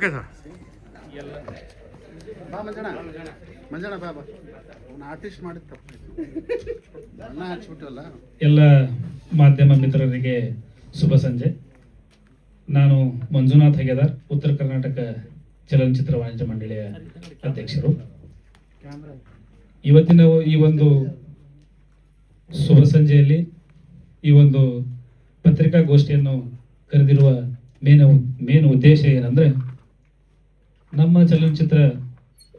Okay sir. ಬಾ ಮಂಜಣ್ಣ, ಮಂಜಣ್ಣ ಬಾ ಬಾ. ಅವ್ನು ಆರ್ಟಿಸ್ಟ್ ಮಾಡಿದ ತಪ್ಪು ಬಣ್ಣ ಹಚ್ಬಿಟ್ಟಲ್ಲ. ಎಲ್ಲ ಮಾಧ್ಯಮ ಮಿತ್ರರಿಗೆ ಶುಭ ಸಂಜೆ. ನಾನು ಮಂಜುನಾಥ್ ಹೆಗೇದಾರ್, ಉತ್ತರ ಕರ್ನಾಟಕ ಚಲನಚಿತ್ರ ವಾಣಿಜ್ಯ ಮಂಡಳಿಯ ಅಧ್ಯಕ್ಷರು. ಇವತ್ತಿನ ಈ ಒಂದು ಶುಭ ಸಂಜೆಯಲ್ಲಿ ಈ ಒಂದು ಪತ್ರಿಕಾಗೋಷ್ಠಿಯನ್ನು ಕರೆದಿರುವ ಮೇನ್ ಉದ್ದೇಶ ಏನಂದರೆ, ನಮ್ಮ ಚಲನಚಿತ್ರ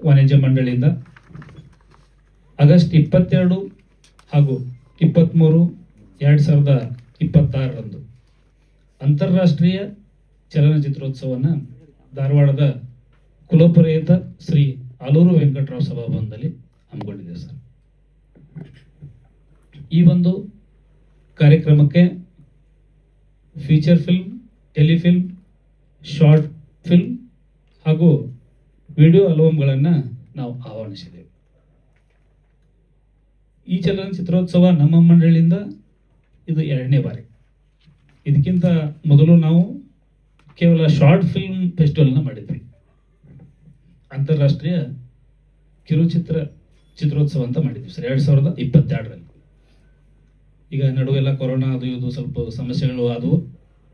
ವಾಣಿಜ್ಯ ಮಂಡಳಿಯಿಂದ ಆಗಸ್ಟ್ 22 ಹಾಗೂ 23, 2026ರಂದು ಅಂತಾರಾಷ್ಟ್ರೀಯ ಚಲನಚಿತ್ರೋತ್ಸವವನ್ನು ಧಾರವಾಡದ ಕುಲಪುರಿಯತ ಶ್ರೀ ಆಲೂರು ವೆಂಕಟರಾವ್ ಸಭಾಭವನದಲ್ಲಿ ಹಮ್ಮಿಕೊಂಡಿದೆ ಸರ್. ಈ ಒಂದು ಕಾರ್ಯಕ್ರಮಕ್ಕೆ feature film, telefilm, short film ಹಾಗೂ ವಿಡಿಯೋ ಆಲ್ಬಮ್ಗಳನ್ನು ನಾವು ಆಹ್ವಾನಿಸಿದ್ದೇವೆ. ಈ ಚಲನಚಿತ್ರೋತ್ಸವ ನಮ್ಮ ಮಂಡಳಿಯಿಂದ ಇದು 2ನೇ ಬಾರಿ. ಇದಕ್ಕಿಂತ ಮೊದಲು ನಾವು ಕೇವಲ ಶಾರ್ಟ್ ಫಿಲ್ಮ್ ಫೆಸ್ಟಿವಲ್ನ ಮಾಡಿದ್ವಿ, ಅಂತಾರಾಷ್ಟ್ರೀಯ ಚಿತ್ರೋತ್ಸವ ಅಂತ ಮಾಡಿದ್ವಿ ಸರ್ 2022ರಲ್ಲಿ. ಈಗ ನಡುವೆಲ್ಲ ಕೊರೋನಾ ಅದು ಇದು ಸ್ವಲ್ಪ ಸಮಸ್ಯೆಗಳು ಆದವು.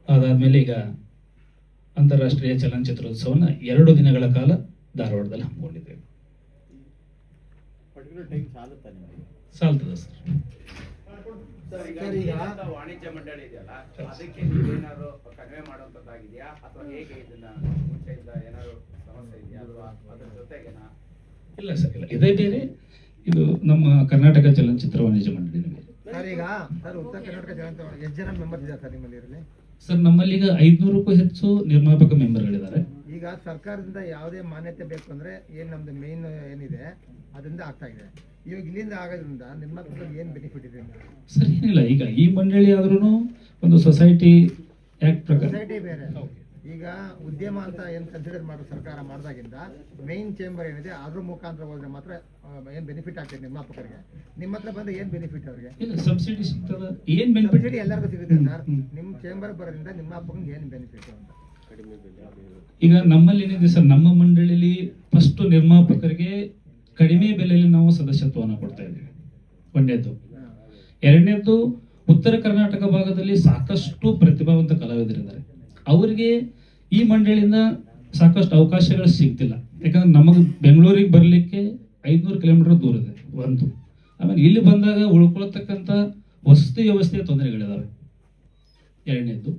ಅದಾದಮೇಲೆ ಈಗ ಅಂತಾರಾಷ್ಟ್ರೀಯ ಚಲನಚಿತ್ರೋತ್ಸವನ 2 ದಿನಗಳ ಕಾಲ ಧಾರವಾಡದಲ್ಲಿ ಹಮ್ಮಿಕೊಂಡಿದ್ದೇವೆ. ಸಾಲ್ತದ ಸರ್. ವಾಣಿಜ್ಯ ಮಂಡಳಿ ಇದೆಯಲ್ಲ, ಅದಕ್ಕೆ ನೀವೇನಾದ್ರು ಕಡಿಮೆ ಮಾಡುವಂತದ್ದಾಗಿದೆಯಾ ಅಥವಾ ಹೇಗೆ? ಇದನ್ನ ಮುಂಚೆಯಿಂದ ಏನಾದ್ರು ಸಮಸ್ಯೆ ಇದೆಯಾ ಅಥವಾ ಅದರ ಜೊತೆಗೇನಾ? ಇಲ್ಲ ಸರ್, ಇಲ್ಲ, ಇದೇ ಬೇರೆ. ಇದು ನಮ್ಮ ಕರ್ನಾಟಕ ಚಲನಚಿತ್ರ ವಾಣಿಜ್ಯ ಮಂಡಳಿ ಬೇರೆ ಸರ್. ಈಗ ಸರ್ ಉತ್ತರ ಕರ್ನಾಟಕ ಚಲನಚಿತ್ರ ಎಷ್ಟು ಜನ ಮೆಂಬರ್ಸ್ ಇದ್ದಾರೆ ಸರ್ ನಿಮ್ಮಲ್ಲಿ ಇರಲಿ? ಸರ್, ನಮ್ಮಲ್ಲಿ ಈಗ 500ಕ್ಕೂ ಹೆಚ್ಚು ನಿರ್ಮಾಪಕ ಮೆಂಬರ್ಗಳಿದ್ದಾರೆ. ಈಗ ಸರ್ಕಾರದಿಂದ ಯಾವುದೇ ಮಾನ್ಯತೆ ಬೇಕು ಅಂದ್ರೆ ಏನು ನಮ್ದು ಮೇನ್ ಏನಿದೆ ಅದರಿಂದ ಆಗ್ತಾ ಇದೆ. ಇವಾಗ ಇಲ್ಲಿಂದ ಆಗೋದ್ರಿಂದ ನಿರ್ಮಾಪಕರಿಗೆ ಏನು ಬೆನಿಫಿಟ್ ಇದೆ ಸರ್? ಏನಿಲ್ಲ, ಈಗ ಈ ಮಂಡಳಿ ಆದ್ರೂ ಒಂದು ಸೊಸೈಟಿ ಆಕ್ಟ್ ಪ್ರಕಾರ ಸೊಸೈಟಿ ಬೇರೆ. ಈಗ ಉದ್ಯಮ ಅಂತ ಏನು ಕನ್ಸಿಡರ್ ಮಾಡೋ ಸರ್ಕಾರ ಮಾಡಿದಾಗಿಂದ ಮೇನ್ ಚೇಂಬರ್ ಏನಿದೆ ಅದ್ರ ಮುಖಾಂತರ ಹೋದ್ರೆ ಮಾತ್ರ ಏನು ಬೆನಿಫಿಟ್ ಆಗ್ತದೆ ನಿರ್ಮಾಪಕರಿಗೆ. ನಿಮ್ಮ ಹತ್ರ ಬಂದು ಏನು ಬೆನಿಫಿಟ್ ಅವ್ರಿಗೆ? ಸಬ್ಸಿಡಿ ಸಿಗ್ತದ, ಏನು ಬೆನಿಫಿಟ್ ಎಲ್ಲರಿಗೂ ಸಿಗುತ್ತೆ ಸರ್. ನಿಮ್ಮ ಚೇಂಬರ್ ಬರೋದ್ರಿಂದ ನಿರ್ಮಾಪಕರಿಗೆ ಏನು ಬೆನಿಫಿಟ್ ಅಂತ? ಈಗ ನಮ್ಮಲ್ಲಿ ಏನಿದೆ ಸರ್, ನಮ್ಮ ಮಂಡಳಿಯಲ್ಲಿ ಫಸ್ಟ್ ನಿರ್ಮಾಪಕರಿಗೆ ಕಡಿಮೆ ಬೆಲೆಯಲ್ಲಿ ನಾವು ಸದಸ್ಯತ್ವವನ್ನು ಕೊಡ್ತಾ ಇದ್ದೀವಿ, 1ನೇದ್ದು. 2ನೇದ್ದು, ಉತ್ತರ ಕರ್ನಾಟಕ ಭಾಗದಲ್ಲಿ ಸಾಕಷ್ಟು ಪ್ರತಿಭಾವಂತ ಕಲಾವಿದರಿದ್ದಾರೆ. ಅವರಿಗೆ ಈ ಮಂಡಳಿಯಿಂದ ಸಾಕಷ್ಟು ಅವಕಾಶಗಳು ಸಿಗ್ತಿಲ್ಲ. ಯಾಕಂದ್ರೆ ನಮಗೆ ಬೆಂಗಳೂರಿಗೆ ಬರಲಿಕ್ಕೆ 500 ಕಿಲೋಮೀಟರ್ ದೂರ ಇದೆ ಒಂದು. ಆಮೇಲೆ ಇಲ್ಲಿ ಬಂದಾಗ ಉಳ್ಕೊಳ್ತಕ್ಕಂಥ ವಸತಿ ವ್ಯವಸ್ಥೆಯ ತೊಂದರೆಗಳಿದಾವೆ 2ನೇದ್ದು.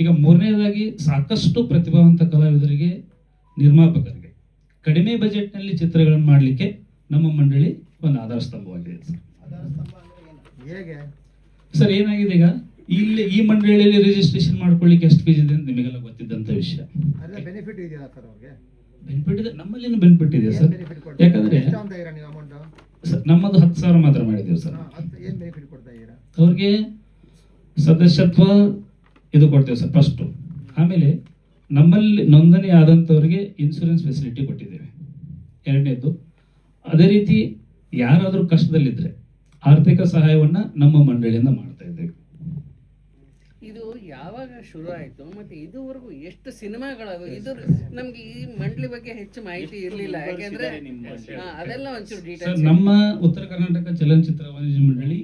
ಈಗ 3ನೇದಾಗಿ, ಸಾಕಷ್ಟು ಪ್ರತಿಭಾವಂತ ಕಲಾವಿದರಿಗೆ, ನಿರ್ಮಾಪಕರಿಗೆ ಕಡಿಮೆ ಬಜೆಟ್ನಲ್ಲಿ ಚಿತ್ರಗಳನ್ನು ಮಾಡಲಿಕ್ಕೆ ನಮ್ಮ ಮಂಡಳಿ ಒಂದು ಆಧಾರ ಸ್ತಂಭವಾಗಿದೆ ಸರ್. ಹೇಗೆ ಸರ್, ಏನಾಗಿದೆ ಈಗ ಇಲ್ಲಿ ಈ ಮಂಡಳಿಯಲ್ಲಿ ರಿಜಿಸ್ಟ್ರೇಷನ್ ಮಾಡ್ಕೊಳ್ಳಿಕ್ಕೆ ಎಷ್ಟು ಫೀಸ್ ಇದೆ ಅಂತ ನಿಮಗೆಲ್ಲ ಗೊತ್ತಿದ್ದಂಥ ವಿಷಯ. ಬೆನಿಫಿಟ್ ಇದೆಯಾ ಸರ್ ಅವ್ರಿಗೆ? ಬೆನಿಫಿಟ್ ಇದೆ, ನಮ್ಮಲ್ಲಿನೂ ಬೆನಿಫಿಟ್ ಇದೆ ಸರ್. ಯಾಕಂದ್ರೆ ನಮ್ಮದು 10,000 ಮಾತ್ರ ಮಾಡಿದ್ದೇವೆ ಸರ್. ಏನು ಬೆನಿಫಿಟ್ ಕೊಡ್ತಾ ಇದ್ದೀರಾ ಅವ್ರಿಗೆ? ಸದಸ್ಯತ್ವ ಇದು ಕೊಡ್ತೇವೆ ಸರ್ ಫಸ್ಟು. ಆಮೇಲೆ ನಮ್ಮಲ್ಲಿ ನೋಂದಣಿ ಆದಂಥವ್ರಿಗೆ ಇನ್ಶೂರೆನ್ಸ್ ಫೆಸಿಲಿಟಿ ಕೊಟ್ಟಿದ್ದೇವೆ 2ನೇದ್ದು. ಅದೇ ರೀತಿ ಯಾರಾದರೂ ಕಷ್ಟದಲ್ಲಿದ್ದರೆ ಆರ್ಥಿಕ ಸಹಾಯವನ್ನು ನಮ್ಮ ಮಂಡಳಿಯಿಂದ ಮಾಡ್ತಾ ಇದ್ದೇವೆ. ಇದು ಯಾವಾಗ ಶುರು ಆಯಿತು ಮತ್ತು ಇದುವರೆಗೂ ಎಷ್ಟು ಸಿನಿಮಾಗಳು? ಇದು ನಮ್ಗೆ ಈ ಮಂಡಳಿ ಬಗ್ಗೆ ಹೆಚ್ಚು ಮಾಹಿತಿ ಇರಲಿಲ್ಲ, ಯಾಕೆಂದ್ರೆ ಅದೆಲ್ಲ ಒಂಚೂರು ಡೀಟೇಲ್ಸ್. ನಮ್ಮ ಉತ್ತರ ಕರ್ನಾಟಕ ಚಲನಚಿತ್ರ ವಾಣಿಜ್ಯ ಮಂಡಳಿ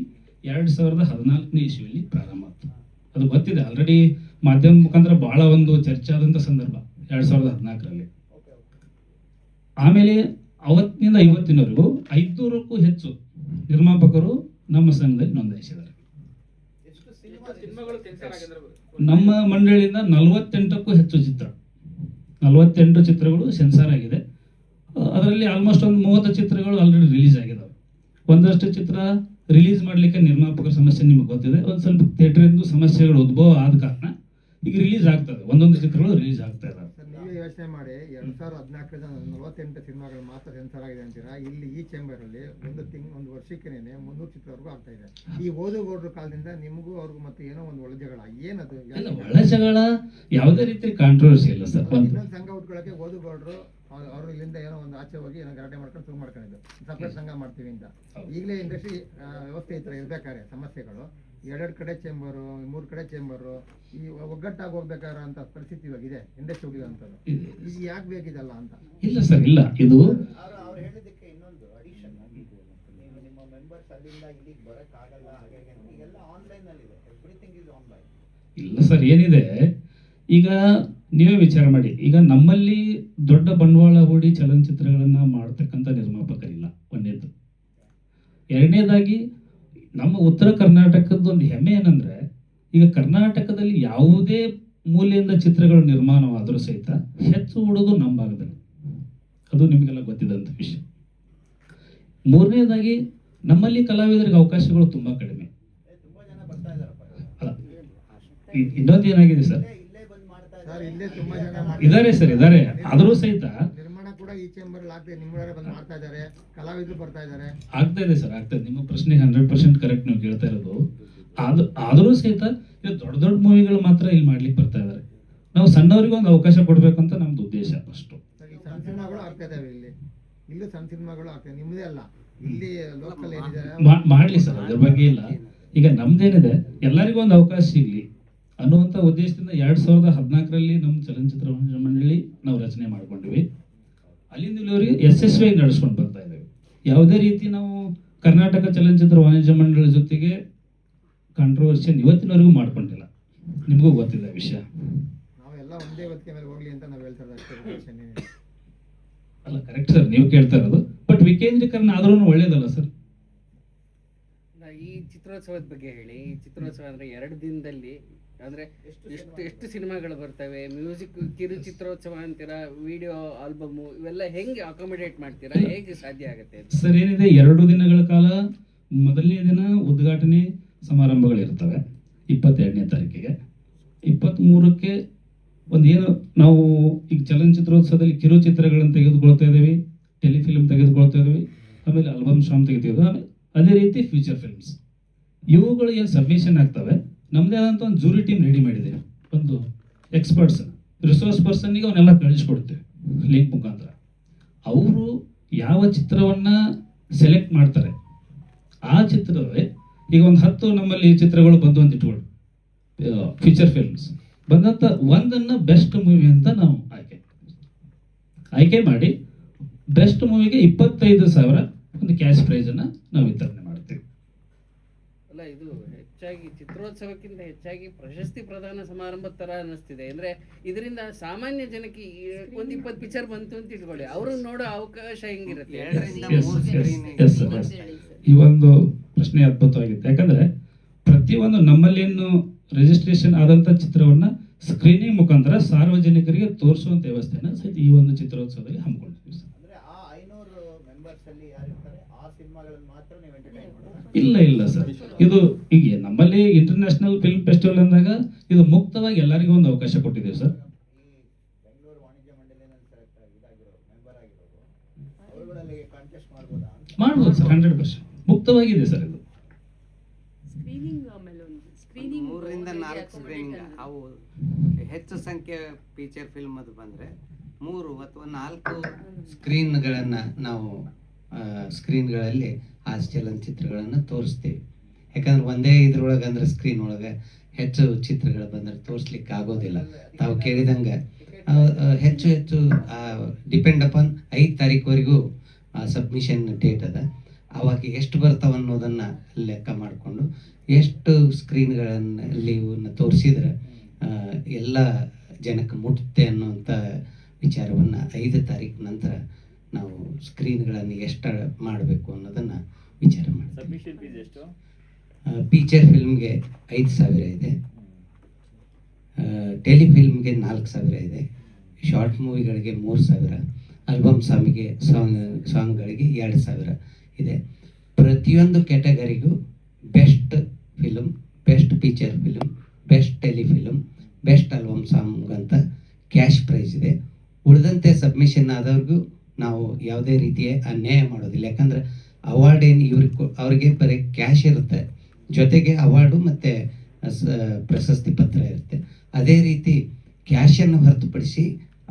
2014ನೇ ಇಸ್ವಿಯಲ್ಲಿ ಪ್ರಾರಂಭ ಆಯಿತು. ಅದು ಗೊತ್ತಿದೆ ಆಲ್ರೆಡಿ, ಮಾಧ್ಯಮ ಮುಖಾಂತರ ಬಹಳ ಒಂದು ಚರ್ಚೆ ಆದಂಥ ಸಂದರ್ಭ 2014ರಲ್ಲಿ. ಆಮೇಲೆ ಅವತ್ತಿನಿಂದ ಇವತ್ತಿನವರೆಗೂ 500ಕ್ಕೂ ಹೆಚ್ಚು ನಿರ್ಮಾಪಕರು ನಮ್ಮ ಸಂಘದಲ್ಲಿ ನೋಂದಾಯಿಸಿದ್ದಾರೆ. ನಮ್ಮ ಮಂಡಳಿಯಿಂದ 48ಕ್ಕೂ ಹೆಚ್ಚು 48 ಚಿತ್ರಗಳು ಸೆನ್ಸಾರ್ ಆಗಿದೆ. ಅದರಲ್ಲಿ ಆಲ್ಮೋಸ್ಟ್ ಒಂದು 30 ಚಿತ್ರಗಳು ಆಲ್ರೆಡಿ ರಿಲೀಸ್ ಆಗಿದ್ದಾವೆ. ಒಂದಷ್ಟು ಚಿತ್ರ ರಿಲೀಸ್ ಮಾಡಲಿಕ್ಕೆ ನಿರ್ಮಾಪಕರ ಸಮಸ್ಯೆ ನಿಮಗೆ ಗೊತ್ತಿದೆ. ಒಂದು ಸ್ವಲ್ಪ ಥಿಯೇಟರಿಂದು ಸಮಸ್ಯೆಗಳು ಉದ್ಭವ ಆದ ಕಾರಣ ಈಗ ರಿಲೀಸ್ ಆಗ್ತದೆ, ಒಂದೊಂದು ಚಿತ್ರಗಳು ರಿಲೀಸ್ ಆಗ್ತಾ ಇದ್ದಾವೆ. ನೀವೇ ಯೋಚನೆ ಮಾಡಿ, 2014ರಿಂದ 48 ಸಿನಿಮಾಗಳು ಮಾತ್ರ ಸೆನ್ಸಾರ್ ಆಗಿದೆ ಅಂತೀರಾ. ಇಲ್ಲಿ ಈ ಚೇಂಬರ್ ಅಲ್ಲಿ ಒಂದು ವರ್ಷಕ್ಕೆ 300 ಚಿತ್ರವರೆಗೂ ಆಗ್ತಾ ಇದೆ. ಈ ಓದುಗೌಡರ ಕಾಲದಿಂದ ನಿಮಗೂ ಅವ್ರಿಗೂ ಮತ್ತೆ ಏನೋ ಒಂದು ಒಳಜಗಳ ಏನದು? ಒಳಜಗಳ ಯಾವುದೇ ರೀತಿ ಕಾಂಟ್ರವರ್ಸಿ ಇಲ್ಲ ಸರ್. ಇನ್ನೊಂದು ಸಂಘ ಉಟ್ಕೊಳ್ಳೋಕೆ ಓದುಗೌಡರು ಅವರು ಇಲ್ಲಿಂದ ಏನೋ ಒಂದು ಆಚೆ ಹೋಗಿ ಏನೋ ಗಲಾಟೆ ಮಾಡ್ಕೊಂಡು ಶುರು ಮಾಡ್ಕೊಂಡಿದ್ದು, ಸಪ್ರೇಟ್ ಸಂಘ ಮಾಡ್ತೀವಿ ಅಂತ. ಈಗಲೇ ಇಂಡಸ್ಟ್ರಿ ವ್ಯವಸ್ಥೆ ಈ ಥರ ಇರ್ಬೇಕಾದ್ರೆ ಸಮಸ್ಯೆಗಳು ಎರಡೆರಡು ಕಡೆ ಚೇಂಬರು 3 ಕಡೆ ಚೇಂಬರು ಈ ಒಗ್ಗಟ್ಟಾಗಿ ಹೋಗ್ಬೇಕಾದ್ರೆ ಅಂತ ಪರಿಸ್ಥಿತಿ ಇವಾಗ ಇದೆ ಇಂಡಸ್ಟ್ರಿ ಅಂತದ್ದು. ಇದು ಯಾಕೆ ಬೇಕಿದಲ್ಲ ಅಂತ. ಇಲ್ಲ ಸರ್, ಇಲ್ಲ, ಇದು ಅವ್ರು ಹೇಳಿದ್ದಕ್ಕೆ ಇನ್ನೊಂದು ಅಡಿಷನ್ ನೀವು ನಿಮ್ಮ ಮೆಂಬರ್ಸ್ ಅಲ್ಲಿಂದ ಇಲ್ಲಿಗೆ ಬರೋಕ್ಕಾಗಲ್ಲ ಹಾಗೆ ಈಗೆಲ್ಲ ಆನ್ಲೈನಲ್ಲಿದೆ, ಎವ್ರಿಥಿಂಗ್ ಇಸ್ ಆನ್ಲೈನ್. ಇಲ್ಲ ಸರ್, ಏನಿದೆ ಈಗ ನೀವೇ ವಿಚಾರ ಮಾಡಿ. ಈಗ ನಮ್ಮಲ್ಲಿ ದೊಡ್ಡ ಬಂಡವಾಳ ಹೂಡಿ ಚಲನಚಿತ್ರಗಳನ್ನ ಮಾಡ್ತಕ್ಕಂಥ ನಿರ್ಮಾಪಕರಿಲ್ಲ, ಒಂದೇದು. ಎರಡನೇದಾಗಿ ನಮ್ಮ ಉತ್ತರ ಕರ್ನಾಟಕದ ಒಂದು ಹೆಮ್ಮೆ ಏನಂದ್ರೆ, ಈಗ ಕರ್ನಾಟಕದಲ್ಲಿ ಯಾವುದೇ ಮೂಲೆಯಿಂದ ಚಿತ್ರಗಳು ನಿರ್ಮಾಣವಾದರೂ ಸಹಿತ ಹೆಚ್ಚು ಹೂಡೋದು ನಮ್ಮ ಭಾಗದಲ್ಲಿ, ಅದು ನಿಮಗೆಲ್ಲ ಗೊತ್ತಿದ್ದಂಥ ವಿಷಯ. ಮೂರನೇದಾಗಿ ನಮ್ಮಲ್ಲಿ ಕಲಾವಿದರಿಗೆ ಅವಕಾಶಗಳು ತುಂಬಾ ಕಡಿಮೆ. ತುಂಬಾ ಜನ ಬರ್ತಾ ಇದಾರಪ್ಪ ಅಲ್ಲ, ಇನ್ನೊಂದು ಏನಾಗಿದೆ ಸರ್, ಇಲ್ಲೇ ಬಂದು ಮಾಡ್ತಾ ಸರ್ ಇಲ್ಲೇ ತುಂಬಾ ಜನ ಇದಾರೆ ಸರ್, ಇದಾರೆ. ಆದರೂ ಸಹಿತ ನಿರ್ಮಾಣ ಕೂಡ ಈ ಚೇಂಬರ್ ಆಗ್ತದೆ, ನಿಮ್ಮವರೇ ಬಂದು ಮಾಡ್ತಾ ಇದ್ದಾರೆ, ಕಲಾವಿದರು ಬರ್ತಾ ಇದ್ದಾರೆ. ಆಗ್ತಾ ಇದೆ ಸರ್, ಆಗ್ತಾ ಇದೆ. ನಿಮ್ಮ ಪ್ರಶ್ನೆ 100% ಕರೆಕ್ಟ್ ನೀವು ಕೇಳ್ತಾ ಇರೋದು. ಆದರೂ ಸಹಿತ ಇದು ದೊಡ್ಡ ದೊಡ್ಡ ಮೂವಿಗಳು ಮಾತ್ರ ಇಲ್ಲಿ ಮಾಡ್ಲಿಕ್ಕೆ ಬರ್ತಾ ಇದ್ದಾರೆ. ನಾವು ಸಣ್ಣವರಿಗೆ ಒಂದು ಅವಕಾಶ ಕೊಡ್ಬೇಕು ಅಂತ ನಮ್ದು ಉದ್ದೇಶ ಫಸ್ಟ್. ಸರ್, ಈ ಸಣ್ಣ ಸಿನಿಮಾಗಳು ಆಗ್ತಾ ಇದಾವೆ ಇಲ್ಲೂ ಸಣ್ಣ ಸಿನಿಮಾಗಳು ಆಗ್ತವೆ, ನಿಮ್ಮದೇ ಅಲ್ಲ, ಇಲ್ಲಿ ಲೋಕಲ್ ಏನಿದೆ ಮಾಡ್ಲಿ ಸರ್, ಅದ್ರ ಬಗ್ಗೆ ಇಲ್ಲ. ಈಗ ನಮ್ದೇನಿದೆ, ಎಲ್ಲರಿಗೂ ಒಂದು ಅವಕಾಶ ಸಿಗ್ಲಿ ಅನ್ನುವಂಥ ಉದ್ದೇಶದಿಂದ 2014ರಲ್ಲಿ ನಮ್ಮ ಚಲನಚಿತ್ರ ವಾಣಿಜ್ಯ ಮಂಡಳಿ ನಾವು ರಚನೆ ಮಾಡ್ಕೊಂಡಿವಿ. ಅಲ್ಲಿಂದ ಇಲ್ಲಿವರೆಗೆ ಯಶಸ್ವಿಯಾಗಿ ನಡೆಸ್ಕೊಂಡು ಬರ್ತಾ ಇದ್ದೇವೆ. ಯಾವುದೇ ರೀತಿ ನಾವು ಕರ್ನಾಟಕ ಚಲನಚಿತ್ರ ವಾಣಿಜ್ಯ ಮಂಡಳಿ ಜೊತೆಗೆ ಕಾಂಟ್ರವರ್ಷನ್ ಇವತ್ತಿನವರೆಗೂ ಮಾಡ್ಕೊಂಡಿಲ್ಲ. ನಿಮಗೂ ಗೊತ್ತಿದೆ ವಿಷಯ. ನಾವೆಲ್ಲ ಒಂದೇ ಹೊತ್ತಿಗೆ ಮೇಲೆ ಹೋಗ್ಲಿ ಅಂತ ನಾವು ಹೇಳ್ತಾ ಇದ್ದೀವಿ. ಅಲ್ಲ, ಕರೆಕ್ಟ್ ಸರ್, ನೀವು ಕೇಳ್ತಾ ಇರೋದು. ಬಟ್ ವಿಕೇಂದ್ರೀಕರಣ ಆದ್ರೂ ಒಳ್ಳೇದಲ್ಲ ಸರ್. ಈ ಚಿತ್ರೋತ್ಸವದ ಬಗ್ಗೆ ಹೇಳಿ. ಈ ಚಿತ್ರೋತ್ಸವ ಅಂದ್ರೆ 2 ದಿನದಲ್ಲಿ ಅಂದ್ರೆ ಎಷ್ಟು ಸಿನಿಮಾಗಳು ಬರ್ತವೆ, ಮ್ಯೂಸಿಕ್ ಕಿರು ಚಿತ್ರೋತ್ಸವ ಅಂತೀರಾ, ವಿಡಿಯೋ ಆಲ್ಬಮ್ ಇವೆಲ್ಲ ಹೆಂಗೆ ಅಕಾಮಿಡೇಟ್ ಮಾಡ್ತೀರಾ, ಹೇಗೆ ಸಾಧ್ಯ ಆಗುತ್ತೆ? ಸರ್, ಏನಿದೆ, 2 ದಿನಗಳ ಕಾಲ ಮೊದಲನೇ ದಿನ ಉದ್ಘಾಟನೆ ಸಮಾರಂಭಗಳಿರ್ತವೆ 22ನೇ ತಾರೀಕಿಗೆ. 23ಕ್ಕೆ ಒಂದೇನು ನಾವು ಈಗ ಚಲನಚಿತ್ರೋತ್ಸವದಲ್ಲಿ ಕಿರುಚಿತ್ರಗಳನ್ನು ತೆಗೆದುಕೊಳ್ತಾ ಇದ್ದೀವಿ, ಟೆಲಿಫಿಲ್ಮ್ ತೆಗೆದುಕೊಳ್ತಾ ಇದ್ದೀವಿ, ಆಮೇಲೆ ಆಲ್ಬಮ್ ಸಾಂಗ್ ತೆಗಿತೀವಿ, ಅದೇ ರೀತಿ ಫ್ಯೂಚರ್ ಫಿಲ್ಮ್ಸ್ ಇವುಗಳು ಏನು ಸಬ್ಮಿಷನ್ ಆಗ್ತವೆ. ನಮ್ಮದೇ ಆದಂಥ ಒಂದು ಜೂರಿ ಟೀಮ್ ರೆಡಿ ಮಾಡಿದ್ದೀವಿ, ಒಂದು ಎಕ್ಸ್ಪರ್ಟ್ಸ್ ರಿಸೋರ್ಸ್ ಪರ್ಸನ್ನಿಗೆ ಅವನ್ನೆಲ್ಲ ಕಳಿಸ್ಕೊಡ್ತೇವೆ ಲಿಂಕ್ ಮುಖಾಂತರ. ಅವರು ಯಾವ ಚಿತ್ರವನ್ನು ಸೆಲೆಕ್ಟ್ ಮಾಡ್ತಾರೆ ಆ ಚಿತ್ರವೇ, ಈಗ ಒಂದು 10 ನಮ್ಮಲ್ಲಿ ಚಿತ್ರಗಳು ಬಂದು ಅಂತ ಇಟ್ಕೊಳ್ಳಿ, ಫೀಚರ್ ಫಿಲ್ಮ್ಸ್ ಬಂದಂಥ ಒಂದನ್ನು ಬೆಸ್ಟ್ ಮೂವಿ ಅಂತ ನಾವು ಆಯ್ಕೆ ಮಾಡಿ ಬೆಸ್ಟ್ ಮೂವಿಗೆ 25,000 ಒಂದು ಕ್ಯಾಶ್ ಪ್ರೈಸನ್ನು ನಾವು ವಿತರಣೆ ಮಾಡ್ತೀವಿ. ಅಲ್ಲ, ಇದು ಹೆಚ್ಚಾಗಿ ಚಿತ್ರೋತ್ಸವಕ್ಕಿಂತ ಹೆಚ್ಚಾಗಿ ಪ್ರಶಸ್ತಿ ಪ್ರದಾನ ಸಮಾರಂಭದ ತರ ಅನ್ನಿಸ್ತಿದೆ. ಅಂದ್ರೆ ಇದರಿಂದ ಸಾಮಾನ್ಯ ಜನಕ್ಕೆ ಒಂದು 20 ಪಿಕ್ಚರ್ ಬಂತು ಅಂತ ಇಟ್ಕೊಳ್ಳಿ, ಅವರು ನೋಡೋ ಅವಕಾಶ ಹೆಂಗಿರುತ್ತೆ? ಎಸ್ ಸರ್, ಈ ಒಂದು ಪ್ರಶ್ನೆ ಅದ್ಭುತವಾಗಿತ್ತು. ಯಾಕಂದ್ರೆ ಪ್ರತಿಯೊಂದು ನಮ್ಮಲ್ಲೇನು ರಿಜಿಸ್ಟ್ರೇಷನ್ ಆದಂಥ ಚಿತ್ರವನ್ನ ಸ್ಕ್ರೀನಿಂಗ್ ಮುಖಾಂತರ ಸಾರ್ವಜನಿಕರಿಗೆ ತೋರಿಸುವಂತ ವ್ಯವಸ್ಥೆನ ಸಹಿತ ಈ ಒಂದು ಚಿತ್ರೋತ್ಸವದಲ್ಲಿ ಹಮ್ಮಿಕೊಂಡಿದ್ದೀವಿ ಸರ್. ಅಂದ್ರೆ ಆ 500 ಮೆಂಬರ್ಸ್ ಅಲ್ಲಿ ಯಾರು ಇರ್ತಾರೆ ಆ ಸಿನಿಮಾಗಳನ್ನು ಮಾತ್ರ ನೀವು ಎಂಟರ್ಟೈನ್ ಮಾಡೋದು? ಇಲ್ಲ ಸರ್, ಇದು ಈಗ ನಮ್ಮಲ್ಲಿ ಇಂಟರ್ನ್ಯಾಷನಲ್ ಫಿಲ್ಮ್ ಫೆಸ್ಟಿವಲ್ ಅಂದಾಗ ಇದು ಮುಕ್ತವಾಗಿ ಎಲ್ಲರಿಗೂ ಒಂದು ಅವಕಾಶ ಕೊಟ್ಟಿದ್ದೀವಿ ಸರ್. ಈ ಬೆಂಗಳೂರು ವಾಣಿಜ್ಯ ಮಂಡಳಿಯಲ್ಲಿ ಸೆಲೆಕ್ಟ್ ಇದಾಗಿರೋ ಮೆಂಬರ್ ಆಗಿರೋದು ಅವರುಗಳಲ್ಲಿ ಕಾಂಟೆಸ್ಟ್ ಮಾಡ್ಬೋದಾ? ಮಾಡ್ಬೋದು ಸರ್, 100% ಮುಕ್ತವಾಗಿದೆ ಸರ್ ಇದು. ಸ್ಕ್ರೀನಿಂಗ್ ಆಮೇಲೆ ಒಂದು ಸ್ಕ್ರೀನಿಂಗ್ 3ರಿಂದ 4 ಸ್ಕ್ರೀನಿಂಗ್ ಅವು ಹೆಚ್ಚು ಸಂಖ್ಯೆ ಫೀಚರ್ ಫಿಲ್ಮ್ ಅದು ಬಂದರೆ 3 ಅಥವಾ 4 ಸ್ಕ್ರೀನ್ಗಳನ್ನು ನಾವು ಸ್ಕ್ರೀನ್ಗಳಲ್ಲಿ ಆ ಚಲನಚಿತ್ರಗಳನ್ನು ತೋರಿಸ್ತೀವಿ. ಯಾಕಂದ್ರೆ ಒಂದೇ ಇದ್ರೊಳಗೆ ಅಂದ್ರೆ ಸ್ಕ್ರೀನ್ ಒಳಗೆ ಹೆಚ್ಚು ಚಿತ್ರಗಳು ಬಂದರೆ ತೋರಿಸ್ಲಿಕ್ಕೆ ಆಗೋದಿಲ್ಲ. ತಾವು ಕೇಳಿದಂಗೆ ಹೆಚ್ಚು ಡಿಪೆಂಡ್ ಅಪಾನ್ 5 ತಾರೀಕುವರೆಗೂ ಸಬ್ಮಿಷನ್ ಡೇಟ್ ಅದ. ಅವಾಗ ಎಷ್ಟು ಬರ್ತಾವ ಅನ್ನೋದನ್ನು ಲೆಕ್ಕ ಮಾಡಿಕೊಂಡು ಎಷ್ಟು ಸ್ಕ್ರೀನ್ಗಳಲ್ಲಿ ಇವನ್ನ ತೋರಿಸಿದ್ರೆ ಎಲ್ಲ ಜನಕ್ಕೆ ಮುಟ್ಟುತ್ತೆ ಅನ್ನುವಂಥ ವಿಚಾರವನ್ನು 5 ತಾರೀಕು ನಂತರ ನಾವು ಸ್ಕ್ರೀನ್ಗಳನ್ನು ಎಷ್ಟು ಮಾಡಬೇಕು ಅನ್ನೋದನ್ನು ವಿಚಾರ ಮಾಡ್ತೀವಿ. ಫೀಚರ್ ಫಿಲ್ಮ್ಗೆ 5,000 ಇದೆ, ಟೆಲಿಫಿಲ್ಮ್ಗೆ 4,000 ಇದೆ, ಶಾರ್ಟ್ ಮೂವಿಗಳಿಗೆ 3,000, ಆಲ್ಬಮ್ ಸಾಂಗ್ಗಳಿಗೆ 2,000 ಇದೆ. ಪ್ರತಿಯೊಂದು ಕ್ಯಾಟಗರಿಗೂ best film, best feature film, best telefilm, best album song ಅಂತ ಕ್ಯಾಶ್ ಪ್ರೈಸ್ ಇದೆ. ಉಳಿದಂತೆ ಸಬ್ಮಿಷನ್ ಆದವ್ರಿಗೂ ನಾವು ಯಾವುದೇ ರೀತಿಯ ಅನ್ಯಾಯ ಮಾಡೋದಿಲ್ಲ. ಯಾಕಂದ್ರೆ ಅವಾರ್ಡ್ ಏನು ಅವ್ರಿಗೆ ಬರೀ ಕ್ಯಾಶ್ ಇರುತ್ತೆ, ಜೊತೆಗೆ ಅವಾರ್ಡು ಮತ್ತು ಪ್ರಶಸ್ತಿ ಪತ್ರ ಇರುತ್ತೆ. ಅದೇ ರೀತಿ ಕ್ಯಾಶನ್ನು ಹೊರತುಪಡಿಸಿ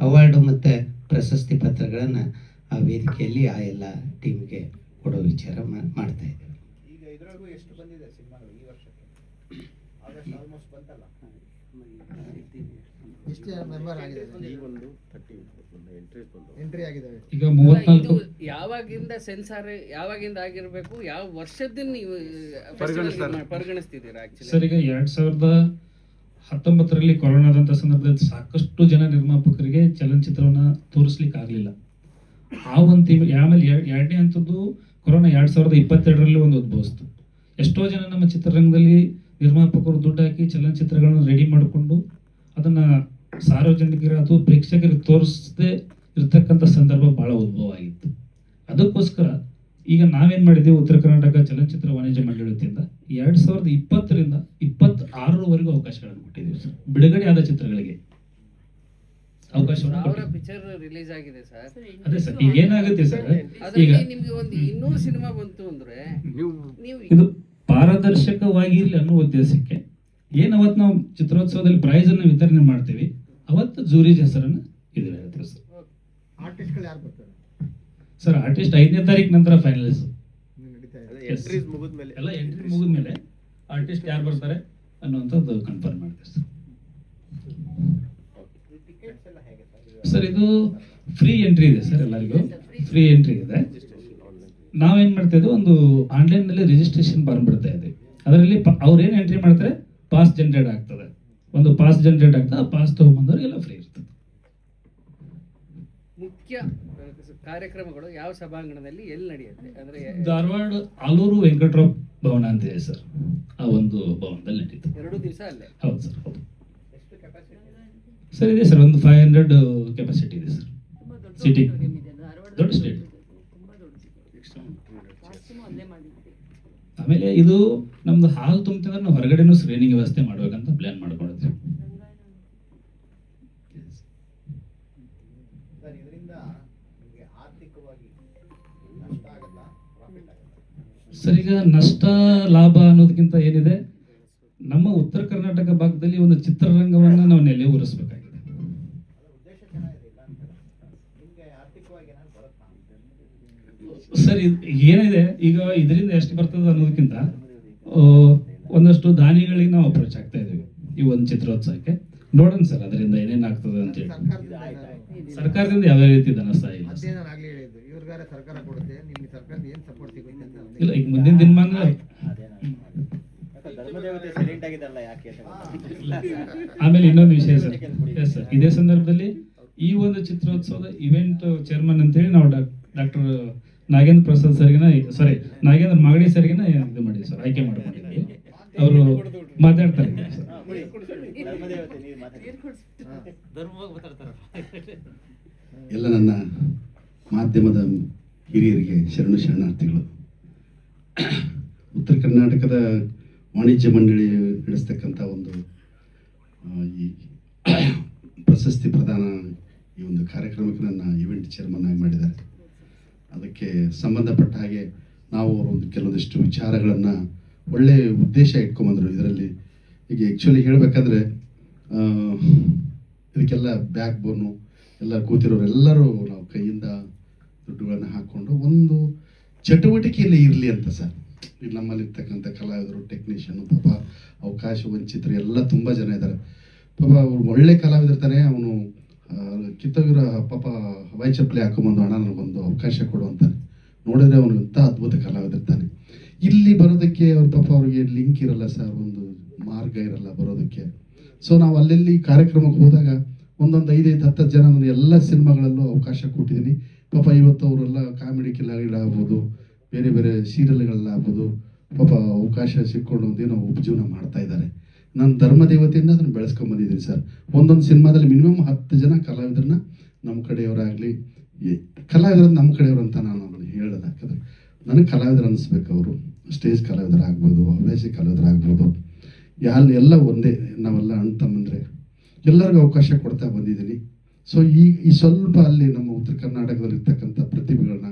ಅವಾರ್ಡು ಮತ್ತು ಪ್ರಶಸ್ತಿ ಪತ್ರಗಳನ್ನು ಆ ವೇದಿಕೆಯಲ್ಲಿ ಆ ಎಲ್ಲ ಟೀಮ್ಗೆ ಕೊಡೋ ವಿಚಾರ ಮಾಡ್ತಾ ಇದ್ದೇವೆ. ಈಗ ಇದರೊಳಗೂ ಎಷ್ಟು ಬಂದಿದೆ ಸಿನಿಮಾಗಳು ಈ ವರ್ಷಕ್ಕೆ? ಎಷ್ಟು ಮೆಂಬರ್ ಆಗಿದ್ದಾರೆ, ಎಂಟ್ರಿ ಆಗಿದ್ದಾವೆ? ಈಗ ಇದು 34 ಯಾವಾಗಿಂದ ಸೆನ್ಸಾರ್ ಯಾವಾಗಿಂದ ಆಗಿರ್ಬೇಕು, ಯಾವ ವರ್ಷದ ನೀವು ಫೆಸ್ಟಿವಲ್ ಪರಿಗಣಿಸ್ತಿದ್ದೀರಾ ಆಕ್ಚುಲಿ? ಸರ್, ಈಗ 2019ರಲ್ಲಿ ಕೊರೋನಾದಂಥ ಸಂದರ್ಭದಲ್ಲಿ ಸಾಕಷ್ಟು ಜನ ನಿರ್ಮಾಪಕರಿಗೆ ಚಲನಚಿತ್ರವನ್ನ ತೋರಿಸ್ಲಿಕ್ಕೆ ಆಗಲಿಲ್ಲ. ಆ ಒಂದು ಆಮೇಲೆ ಎರಡನೇ ಹಂತದ್ದು ಕೊರೋನಾ 2022ರಲ್ಲಿ ಒಂದು ಉದ್ಭವಿಸ್ತು. ಎಷ್ಟೋ ಜನ ನಮ್ಮ ಚಿತ್ರರಂಗದಲ್ಲಿ ನಿರ್ಮಾಪಕರು ದುಡ್ಡು ಹಾಕಿ ಚಲನಚಿತ್ರಗಳನ್ನ ರೆಡಿ ಮಾಡಿಕೊಂಡು ಅದನ್ನ ಸಾರ್ವಜನಿಕರ ಅಥವಾ ಪ್ರೇಕ್ಷಕರಿಗೆ ತೋರಿಸದೆ ಇರ್ತಕ್ಕಂಥ ಸಂದರ್ಭ ಬಹಳ ಉದ್ಭವ ಆಗಿತ್ತು. ಅದಕ್ಕೋಸ್ಕರ ಈಗ ನಾವೇನ್ ಮಾಡಿದ್ದೀವಿ, ಉತ್ತರ ಕರ್ನಾಟಕ ಚಲನಚಿತ್ರ ವಾಣಿಜ್ಯ ಮಂಡಳಿ ವತಿಯಿಂದ 2020ರಿಂದ 26ರವರೆಗೂ ಅವಕಾಶಗಳನ್ನು ಕೊಟ್ಟಿದ್ದೀವಿ ಸರ್. ಬಿಡುಗಡೆ ಆದ ಚಿತ್ರಗಳಿಗೆ ಅವಕಾಶವನ್ನು ಅವರ ಕೊಟ್ಟಿದ್ದೀವಿ. ಪಿಕ್ಚರ್ ರಿಲೀಸ್ ಆಗಿದೆ ಸರ್. ಅದೇ ಸರ್, ಈಗ ಏನಾಗುತ್ತೆ ಸರ್, ಈಗ ಅದರಲ್ಲಿ ನಿಮ್ಗೆ ಒಂದು 200 ಸಿನಿಮಾ ಬಂತು ಅಂದ್ರೆ ನೀವು ಇದು ಪಾರದರ್ಶಕವಾಗಿರ್ಲಿ ಅನ್ನೋ ಉದ್ದೇಶಕ್ಕೆ ಏನ್ ಅವತ್ತು ನಾವು ಚಿತ್ರೋತ್ಸವದಲ್ಲಿ ಪ್ರೈಸ್ ಅನ್ನು ವಿತರಣೆ ಮಾಡ್ತೀವಿ, ಅವತ್ತು ಜೂರಿಜ್ ಹೆಸರನ್ನ ಇದು ಹೇಳ್ತೀವಿ ಸರ್. ಆರ್ಟಿಸ್ಟ್ಗಳು ಯಾರು ಬರ್ತಾರೆ? ಸರ್, ಆರ್ಟಿಸ್ಟ್ 5ನೇ ತಾರೀಕು ನಂತರ ಫೈನಲಿಸ್ಟ್ ಇನ್ನು ನಡೀತಾ ಇದೆ. ಎಲ್ಲ ಎಂಟ್ರಿ ಮುಗಿದ್ಮೇಲೆ ಆರ್ಟಿಸ್ಟ್ ಯಾರು ಬರ್ತಾರೆ ಅನ್ನುವಂಥದ್ದು ಕನ್ಫರ್ಮ್ ಮಾಡ್ತೀವಿ ಸರ್. ಟಿಕೆಟ್ಸ್ ಎಲ್ಲ ಹೇಗೆ ಸರ್, ಇದು ಫ್ರೀ ಎಂಟ್ರಿ ಇದೆ ಸರ್, ಎಲ್ಲರಿಗೂ ಫ್ರೀ ಎಂಟ್ರಿ ಇದೆ. ನಾವೇನ್ ಮಾಡ್ತಾ ಇದ್ದೀವಿ, ಒಂದು ಆನ್ಲೈನ್ ನಲ್ಲಿ ರಿಜಿಸ್ಟ್ರೇಷನ್ ಫಾರ್ಮ್ ಬಿಡ್ತಾ ಇದ್ದೀವಿ. ಅದರಲ್ಲಿ ಅವ್ರು ಏನು ಎಂಟ್ರಿ ಮಾಡ್ತಾರೆ, ಪಾಸ್ ಜನರೇಟ್ ಆಗ್ತದೆ. ಒಂದು ಪಾಸ್ ಜನರೇಟ್ ಆಗ್ತದೆ, ಆ ಪಾಸ್ ತಗೊಂಡ್ಬಂದವ್ರಿಗೆಲ್ಲ ಫ್ರೀ ಇರ್ತದೆ. ಮುಖ್ಯ ಕಾರ್ಯಕ್ರಮಗಳು ಯಾವ ಸಭಾಂಗಣದಲ್ಲಿ ಎಲ್ಲಿ ನಡೆಯುತ್ತೆ ಅಂದ್ರೆ ಧಾರವಾಡ ಆಲೂರು ವೆಂಕಟರಾವ್ ಭವನ ಅಂತ ಇದೆ ಸರ್, ಆ ಒಂದು ಭವನದಲ್ಲಿ ನಡೀತದೆ. 2 ದಿವಸ ಅಲ್ಲೇ? ಹೌದು ಸರ್, ಹೌದು ಎಷ್ಟು ಕೆಪಾಸಿಟಿ? ಸರ್. ಇದೆ ಸರ್, ಒಂದು 500 ಕೆಪಾಸಿಟಿ ಇದೆ ಸರ್. ತುಂಬಾ ದೊಡ್ಡ ಸಿಟಿ auditorium ಇದೆ ಧಾರವಾಡದಲ್ಲಿ. ದೊಡ್ಡ ಸ್ಟೇಟ್. ತುಂಬಾ ದೊಡ್ಡ ಜಾಸ್ತಿನೂ ಅಲ್ಲೇ ಮಾಡಿದ್ವಿ. ಆಮೇಲೆ ಇದು ನಮ್ದು ಹಾಲ್ ತುಂಬ್ತಿದ್ರೆ ನಾವು ಹೊರಗಡೆನೂ ಸ್ಕ್ರೀನಿಂಗ್ ವ್ಯವಸ್ಥೆ ಮಾಡ್ಬೇಕಂತ ಪ್ಲಾನ್ ಮಾಡ್ಕೊಂಡಿದ್ವಿ. ಸರ್, ಇದರಿಂದ ನಿಮಗೆ ಆರ್ಥಿಕವಾಗಿ ನಷ್ಟ ಆಗತ್ತಾ, ಪ್ರಾಫಿಟ್ ಆಗತ್ತಾ? ಸರ್, ಈಗ ನಷ್ಟ ಲಾಭ ಅನ್ನೋದಕ್ಕಿಂತ ಏನಿದೆ, ನಮ್ಮ ಉತ್ತರ ಕರ್ನಾಟಕ ಭಾಗದಲ್ಲಿ ಒಂದು ಚಿತ್ರರಂಗವನ್ನ ನಾವು ನೆಲೆ ಉರಿಸಬೇಕಾಗಿದೆ. ಅದರ ಉದ್ದೇಶ ಚೆನ್ನಾಗಿದೆ, ಇಲ್ಲ ಅಂತ ನಿಮಗೆ ಆರ್ಥಿಕವಾಗಿ ಏನಾದ್ರು ಬರುತ್ತಾ? ಸರ್, ಏನಿದೆ ಈಗ ಇದರಿಂದ ಎಷ್ಟು ಬರ್ತದೆ ಅನ್ನೋದಕ್ಕಿಂತ ಒಂದಷ್ಟು ದಾನಿಗಳಿಗೆ ನಾವು ಅಪ್ರೋಚ್ ಆಗ್ತಾ ಇದ್ದೀವಿ ಈ ಒಂದು ಚಿತ್ರೋತ್ಸವಕ್ಕೆ. ನೋಡೋಣ ಸರ್, ಅದರಿಂದ ಏನೇನು ಆಗ್ತದೆ ಅಂತೇಳಿ. ಸರ್ಕಾರದಿಂದ ಯಾವುದೇ ರೀತಿ ಧನ ಸಹಾಯ ಇಲ್ಲ. ಅದೇ ನಾನು ಆಗ್ಲೇ ಹೇಳಿದ್ದು, ಇವ್ರಿಗಾರ ಸರ್ಕಾರ ಕೊಡುತ್ತೆ, ನಿಮ್ಗೆ ಸರ್ಕಾರದ ಏನ್ ಸಪೋರ್ಟ್ ಸಿಗುತ್ತೆ ಅಂತ ನಾನು ಇಲ್ಲ, ಈಗ ಮುಂದಿನ ದಿನಮಾನ ಧರ್ಮದೇವತೆ ಸೈಲೆಂಟ್ ಆಗಿದ್ದಲ್ಲ ಯಾಕೆ? ಆಮೇಲೆ ಇನ್ನೊಂದು ವಿಷಯ ಸರ್, ಎಸ್ ಸರ್, ಇದೇ ಸಂದರ್ಭದಲ್ಲಿ ಈ ಒಂದು ಚಿತ್ರೋತ್ಸವದ ಇವೆಂಟ್ ಚೇರ್ಮನ್ ಅಂತೇಳಿ ನಾವು ಡಾಕ್ಟರ್ ನಾಗೇಂದ್ರ ಪ್ರಸಾದ್ ಸರ್ಗಿನ, ನಾಗೇಂದ್ರ ಮಾಗಡಿ ಸರ್ಗಿನ ಇದು ಮಾಡಿ ಸರ್, ಆಯ್ಕೆ ಮಾಡ್ಕೊಂಡಿದ್ದೀವಿ. ಅವರು ಮಾತಾಡ್ತಾರೆ ಸರ್. ಧರ್ಮದೇವತೆ ನೀವು ಎಲ್ಲ ನನ್ನ ಮಾಧ್ಯಮದ ಹಿರಿಯರಿಗೆ ಶರಣಾರ್ಥಿಗಳು. ಉತ್ತರ ಕರ್ನಾಟಕದ ವಾಣಿಜ್ಯ ಮಂಡಳಿ ನಡೆಸ್ತಕ್ಕಂಥ ಒಂದು ಈ ಪ್ರಶಸ್ತಿ ಪ್ರದಾನ ಈ ಒಂದು ಕಾರ್ಯಕ್ರಮಕ್ಕೆ ನನ್ನ ಇವೆಂಟ್ ಚೇರ್ಮನ್ ಆಗಿ ಮಾಡಿದ್ದಾರೆ. ಅದಕ್ಕೆ ಸಂಬಂಧಪಟ್ಟ ಹಾಗೆ ನಾವು ಒಂದು ಕೆಲವೊಂದಿಷ್ಟು ವಿಚಾರಗಳನ್ನು ಒಳ್ಳೆ ಉದ್ದೇಶ ಇಟ್ಕೊಂಬಂದರು. ಇದರಲ್ಲಿ ಈಗ ಆ್ಯಕ್ಚುಲಿ ಹೇಳಬೇಕಂದ್ರೆ ಇದಕ್ಕೆಲ್ಲ ಬ್ಯಾಕ್ ಬೋನು ಎಲ್ಲ ಕೂತಿರೋರೆಲ್ಲರೂ ನಾವು ಕೈಯಿಂದ ದುಡ್ಡುಗಳನ್ನು ಹಾಕ್ಕೊಂಡು ಒಂದು ಚಟುವಟಿಕೆಯಲ್ಲಿ ಇರಲಿ ಅಂತ ಸರ್. ಈಗ ನಮ್ಮಲ್ಲಿರ್ತಕ್ಕಂಥ ಕಲಾವಿದರು, ಟೆಕ್ನಿಷಿಯನ್, ಪಾಪ ಅವಕಾಶ ವಂಚಿತರು ಎಲ್ಲ ತುಂಬ ಜನ ಇದ್ದಾರೆ. ಪಾಪ ಅವ್ರು ಒಳ್ಳೆ ಕಲಾವಿದಿರ್ತಾನೆ, ಅವನು ಕಿತ್ತೋಗಿರೋ ಪಾಪ ಹವಾಯಿ ಚಪ್ಪಲಿ ಹಾಕೊಂಬಂದು ಅಣ್ಣ ನನಗೊಂದು ಅವಕಾಶ ಕೊಡು ಅಂತಾನೆ. ನೋಡಿದ್ರೆ ಅವನು ಎಂಥ ಅದ್ಭುತ ಕಲಾವಿದಿರ್ತಾನೆ. ಇಲ್ಲಿ ಬರೋದಕ್ಕೆ ಅವ್ರ ಪಾಪ ಅವ್ರಿಗೆ ಲಿಂಕ್ ಇರಲ್ಲ ಸರ್, ಒಂದು ಮಾರ್ಗ ಇರಲ್ಲ ಬರೋದಕ್ಕೆ. ಸೊ ನಾವು ಅಲ್ಲೆಲ್ಲಿ ಕಾರ್ಯಕ್ರಮಕ್ಕೆ ಹೋದಾಗ ಒಂದೊಂದು 5-10 ಜನ ನಾನು ಎಲ್ಲ ಸಿನಿಮಾಗಳಲ್ಲೂ ಅವಕಾಶ ಕೊಟ್ಟಿದ್ದೀನಿ. ಪಾಪ ಇವತ್ತು ಅವರೆಲ್ಲ ಕಾಮಿಡಿ ಕಿಲಾಡಿಗಳಾಗ್ಬೋದು, ಬೇರೆ ಬೇರೆ ಸೀರಿಯಲ್ಗಳಲ್ಲಾಗ್ಬೋದು, ಪಾಪ ಅವಕಾಶ ಸಿಕ್ಕೊಂಡು ಒಂದೇನೋ ಉಪಜೀವನ ಮಾಡ್ತಾ ಇದ್ದಾರೆ. ನಾನು ಧರ್ಮದೇವತೆಯಿಂದ ಅದನ್ನು ಬೆಳೆಸ್ಕೊಂಬಂದಿದ್ದೀನಿ ಸರ್. ಒಂದೊಂದು ಸಿನಿಮಾದಲ್ಲಿ ಮಿನಿಮಮ್ 10 ಜನ ಕಲಾವಿದರನ್ನ ನಮ್ಮ ಕಡೆಯವರಾಗಲಿ, ಕಲಾವಿದರು ನಮ್ಮ ಕಡೆಯವರು ಅಂತ ನಾನು ಅದನ್ನು ಹೇಳೋದು. ಯಾಕಂದರೆ ನನಗೆ ಕಲಾವಿದರು ಅನ್ನಿಸ್ಬೇಕು. ಅವರು ಸ್ಟೇಜ್ ಕಲಾವಿದರಾಗ್ಬೋದು, ಹವ್ಯಾಸ ಕಲಾವಿದರಾಗ್ಬೋದು, ಎಲ್ಲ ಒಂದೇ, ನಾವೆಲ್ಲ ಅಣ್ಣ ತಮ್ಮಂದರೆ ಎಲ್ಲರಿಗೂ ಅವಕಾಶ ಕೊಡ್ತಾ ಬಂದಿದ್ದೀನಿ. ಸೊ ಈ ಸ್ವಲ್ಪ ಅಲ್ಲಿ ನಮ್ಮ ಉತ್ತರ ಕರ್ನಾಟಕದಲ್ಲಿ ಇರ್ತಕ್ಕಂಥ ಪ್ರತಿಭೆಗಳನ್ನ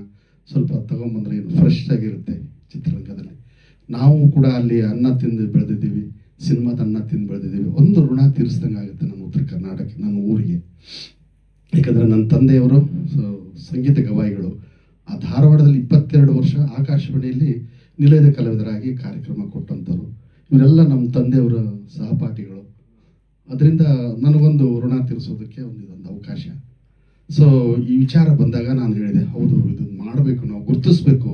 ಸ್ವಲ್ಪ ತಗೊಂಬಂದ್ರೆ ಏನು ಫ್ರೆಶ್ ಆಗಿರುತ್ತೆ ಚಿತ್ರರಂಗದಲ್ಲಿ. ನಾವು ಕೂಡ ಅಲ್ಲಿ ಅನ್ನ ತಿಂದು ಬೆಳೆದಿದ್ದೀವಿ, ಸಿನಿಮಾದ ಅನ್ನ ತಿಂದು ಬೆಳೆದಿದ್ದೀವಿ. ಒಂದು ಋಣ ತೀರಿಸ್ದಂಗೆ ಆಗುತ್ತೆ ನಮ್ಮ ಉತ್ತರ ಕರ್ನಾಟಕ, ನನ್ನ ಊರಿಗೆ. ಯಾಕಂದರೆ ನನ್ನ ತಂದೆಯವರು ಸಂಗೀತ ಗವಾಯಿಗಳು. ಆ ಧಾರವಾಡದಲ್ಲಿ 22 ವರ್ಷ ಆಕಾಶವಾಣಿಯಲ್ಲಿ ನಿಲಯದ ಕಲಾವಿದರಾಗಿ ಕಾರ್ಯಕ್ರಮ ಕೊಟ್ಟಂಥವ್ರು. ಇವರೆಲ್ಲ ನಮ್ಮ ತಂದೆಯವರ ಸಹಪಾಠಿಗಳು. ಅದರಿಂದ ನನಗೊಂದು ಋಣ ತೀರಿಸೋದಕ್ಕೆ ಇದೊಂದು ಅವಕಾಶ. ಸೊ ಈ ವಿಚಾರ ಬಂದಾಗ ನಾನು ಹೇಳಿದೆ, ಹೌದು ಇದು ಮಾಡಬೇಕು, ನಾವು ಗುರುತಿಸ್ಬೇಕು.